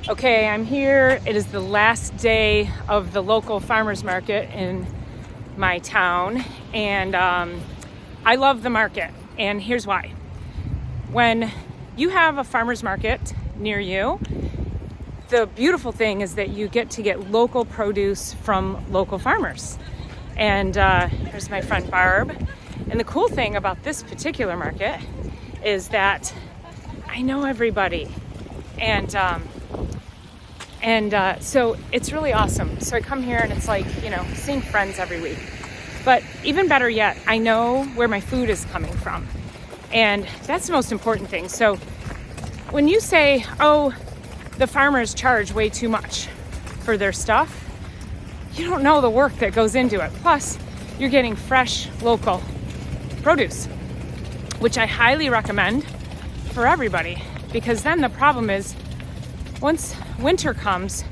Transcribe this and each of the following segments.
Okay, I'm here. It is the last day of the local farmers market in my town, and I love the market, and here's why. When you have a farmers market near you, the beautiful thing is that you get to get local produce from local farmers. And here's my friend Barb. And the cool thing about this particular market is that I know everybody. And so it's really awesome. So I come here and it's like, seeing friends every week. But even better yet, I know where my food is coming from. And that's the most important thing. So when you say, oh, the farmers charge way too much for their stuff, you don't know the work that goes into it. Plus, you're getting fresh, local produce, which I highly recommend for everybody. Because then the problem is, once winter comes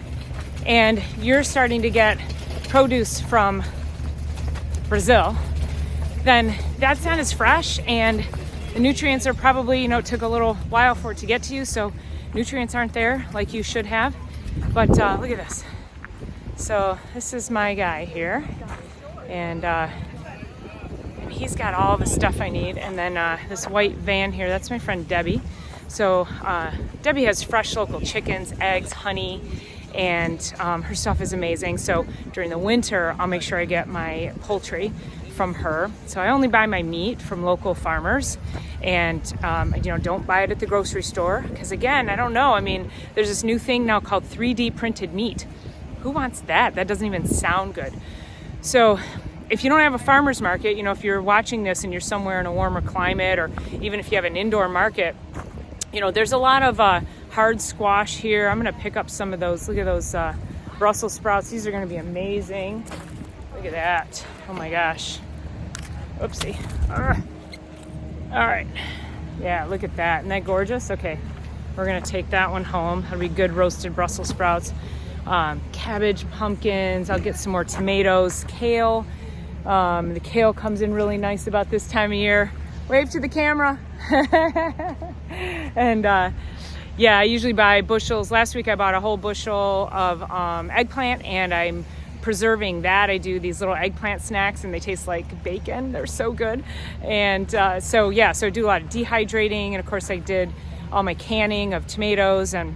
and you're starting to get produce from Brazil, then that's not as fresh, and the nutrients are probably, it took a little while for it to get to you, so nutrients aren't there like you should have. But look at this. So this is my guy here, and he's got all the stuff I need. And then this white van here, that's my friend Debbie. So Debbie has fresh local chickens, eggs, honey, and her stuff is amazing. So during the winter, I'll make sure I get my poultry from her. So I only buy my meat from local farmers, and don't buy it at the grocery store, because again, I don't know. There's this new thing now called 3D printed meat. Who wants that? That doesn't even sound good. So if you don't have a farmer's market, if you're watching this and you're somewhere in a warmer climate, or even if you have an indoor market, there's a lot of hard squash here. I'm going to pick up some of those. Look at those Brussels sprouts. These are going to be amazing. Look at that. Oh my gosh. Oopsie. All right. Yeah, look at that. Isn't that gorgeous? Okay. We're going to take that one home. That'll be good roasted Brussels sprouts. Cabbage, pumpkins. I'll get some more tomatoes, kale. The kale comes in really nice about this time of year. Wave to the camera. And I usually buy bushels. Last week I bought a whole bushel of eggplant, and I'm preserving that. I do these little eggplant snacks, and they taste like bacon. They're so good. And so I do a lot of dehydrating, and of course I did all my canning of tomatoes. And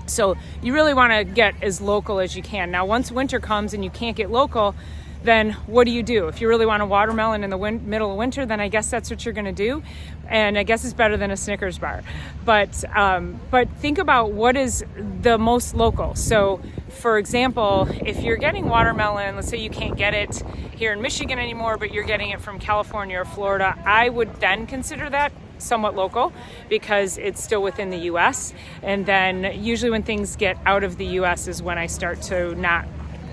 so you really want to get as local as you can. Now, once winter comes and you can't get local, then what do? If you really want a watermelon in the middle of winter, then I guess that's what you're going to do. And I guess it's better than a Snickers bar. But think about what is the most local. So, for example, if you're getting watermelon, let's say you can't get it here in Michigan anymore, but you're getting it from California or Florida, I would then consider that somewhat local, because it's still within the U.S. And then usually when things get out of the U.S. is when I start to not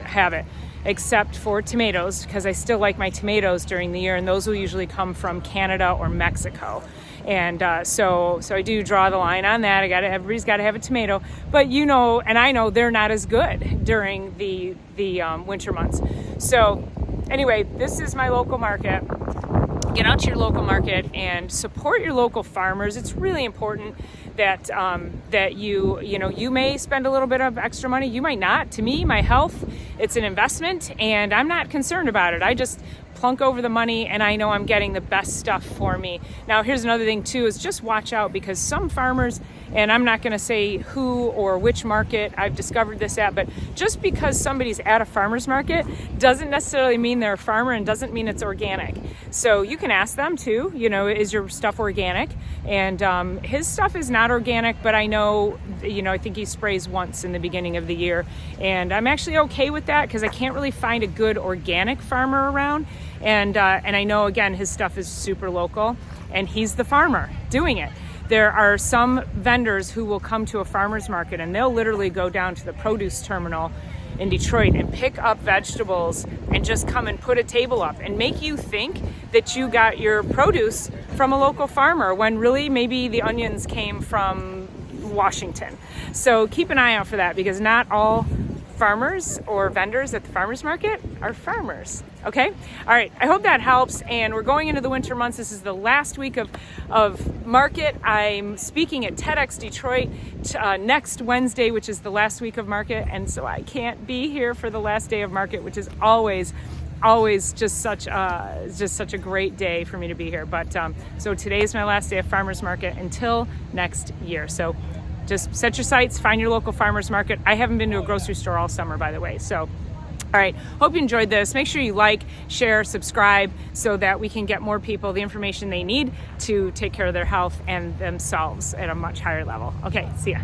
have it, except for tomatoes, because I still like my tomatoes during the year, and those will usually come from Canada or Mexico. And so I do draw the line on that. Everybody's got to have a tomato, but and I know they're not as good during the winter months. So anyway, this is my local market. Get out to your local market and support your local farmers. It's really important that you may spend a little bit of extra money. You might not. To me, my health, it's an investment, and I'm not concerned about it. I just plunk over the money, and I know I'm getting the best stuff for me. Now, here's another thing too, is just watch out, because some farmers, and I'm not going to say who or which market I've discovered this at, but just because somebody's at a farmer's market doesn't necessarily mean they're a farmer, and doesn't mean it's organic. So you can ask them too, is your stuff organic? And his stuff is not organic, but I know, I think he sprays once in the beginning of the year. And I'm actually okay with that, because I can't really find a good organic farmer around. And I know, again, his stuff is super local, and he's the farmer doing it. There are some vendors who will come to a farmer's market, and they'll literally go down to the produce terminal in Detroit and pick up vegetables and just come and put a table up and make you think that you got your produce from a local farmer, when really maybe the onions came from Washington. So keep an eye out for that, because not all farmers or vendors at the farmers market are farmers. Okay? All right. I hope that helps. And we're going into the winter months. This is the last week of market. I'm speaking at TEDx Detroit next Wednesday, which is the last week of market. And so I can't be here for the last day of market, which is always just such a great day for me to be here. But so today is my last day of farmers market until next year. So just set your sights, find your local farmers market. I haven't been to a grocery store all summer, by the way. So, all right, hope you enjoyed this. Make sure you like, share, subscribe so that we can get more people the information they need to take care of their health and themselves at a much higher level. Okay, see ya.